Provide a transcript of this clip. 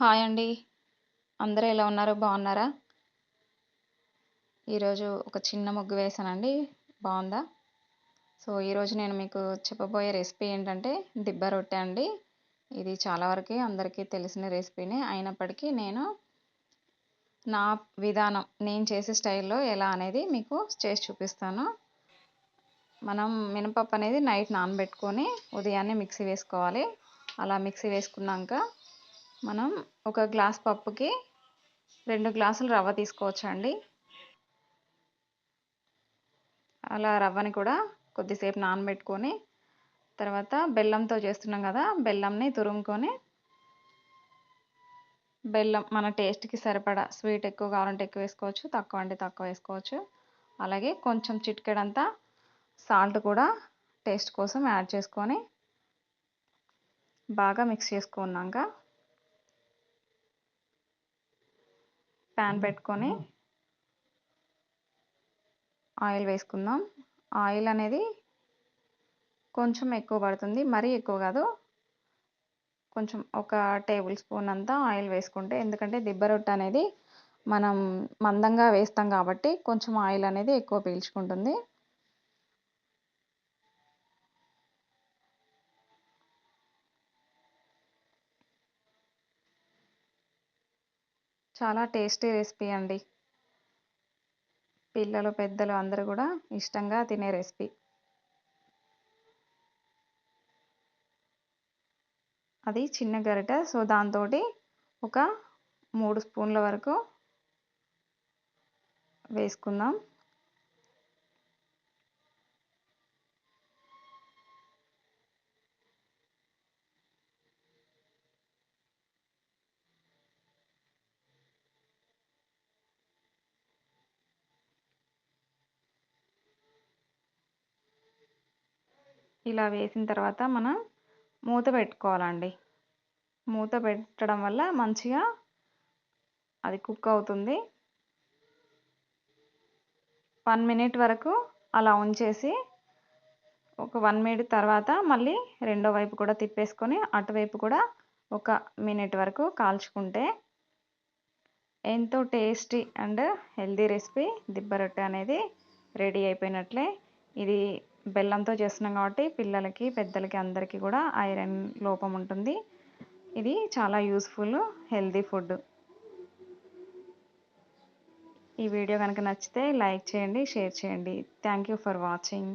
Hi అండి. అందరూ ఎలా ఉన్నారు? బాగున్నారా? ఈరోజు ఒక చిన్న ముగ్గు వేశానండి. బావుందా? ఈరోజు నేను మీకు చెప్పబోయే రెసిపీ ఏంటంటే దిబ్బ రొట్టె అండి. ఇది చాలా వరకి అందరికీ తెలిసిన రెసిపీనే. అయినప్పటికీ నా విధానం, నేను చేసే స్టైల్‌లో ఎలా అనేది మీకు చేసి చూపిస్తాను. మనం మినపప్పు అనేది నైట్ నానబెట్టుకొని ఉదయాన్నే మిక్సీ వేసుకోవాలి. అలా మిక్సీ వేసుకున్నాక మనం ఒక గ్లాస్ పప్పుకి 2 గ్లాసులు రవ్వ తీసుకోవచ్చండి. అలా రవ్వని కూడా కొద్దిసేపు నానబెట్టుకొని తర్వాత బెల్లంతో చేస్తున్నాం కదా, బెల్లంని తురుముకొని బెల్లం మన టేస్ట్‌కి సరిపడా స్వీట్ ఎక్కువ కావాలంటే ఎక్కువ వేసుకోవచ్చు, తక్కువ అంటే తక్కువ వేసుకోవచ్చు. అలాగే కొంచెం చిటికెడంతా సాల్ట్ కూడా టేస్ట్ కోసం యాడ్ చేసుకొని బాగా మిక్స్ చేసుకున్నాక ప్యాన్ పెట్టుకొని ఆయిల్ వేసుకుందాం. ఆయిల్ అనేది కొంచెం ఎక్కువ పడుతుంది, మరీ ఎక్కువ కాదు. కొంచెం ఒక టేబుల్ స్పూన్ అంతా ఆయిల్ వేసుకుంటే, ఎందుకంటే దిబ్బ రొట్టె అనేది మనం మందంగా వేస్తాం కాబట్టి కొంచెం ఆయిల్ అనేది ఎక్కువ పీల్చుకుంటుంది. చాలా టేస్టీ రెసిపీ అండి. పిల్లలు, పెద్దలు అందరూ కూడా ఇష్టంగా తినే రెసిపీ. అది చిన్న గరిట, దాంతోటి ఒక 3 స్పూన్ల వరకు వేసుకుందాం. ఇలా వేసిన తర్వాత మనం మూత పెట్టుకోవాలండి. మూత పెట్టడం వల్ల మంచిగా అది కుక్ అవుతుంది. 1 మినిట్ వరకు అలా ఉంచేసి ఒక 1 మినిట్ తర్వాత మళ్ళీ రెండో వైపు కూడా తిప్పేసుకొని అటువైపు కూడా ఒక మినిట్ వరకు కాల్చుకుంటే ఎంతో టేస్టీ అండ్ హెల్తీ రెసిపీ దిబ్బ రొట్టె అనేది రెడీ అయిపోయినట్లే. ఇది బెల్లంతో చేస్తున్నాం కాబట్టి పిల్లలకి, పెద్దలకి అందరికీ కూడా ఐరన్ లోపం ఉంటుంది. ఇది చాలా యూస్ఫుల్ హెల్తీ ఫుడ్. ఈ వీడియో కనుక నచ్చితే లైక్ చేయండి, షేర్ చేయండి. Thank you for watching.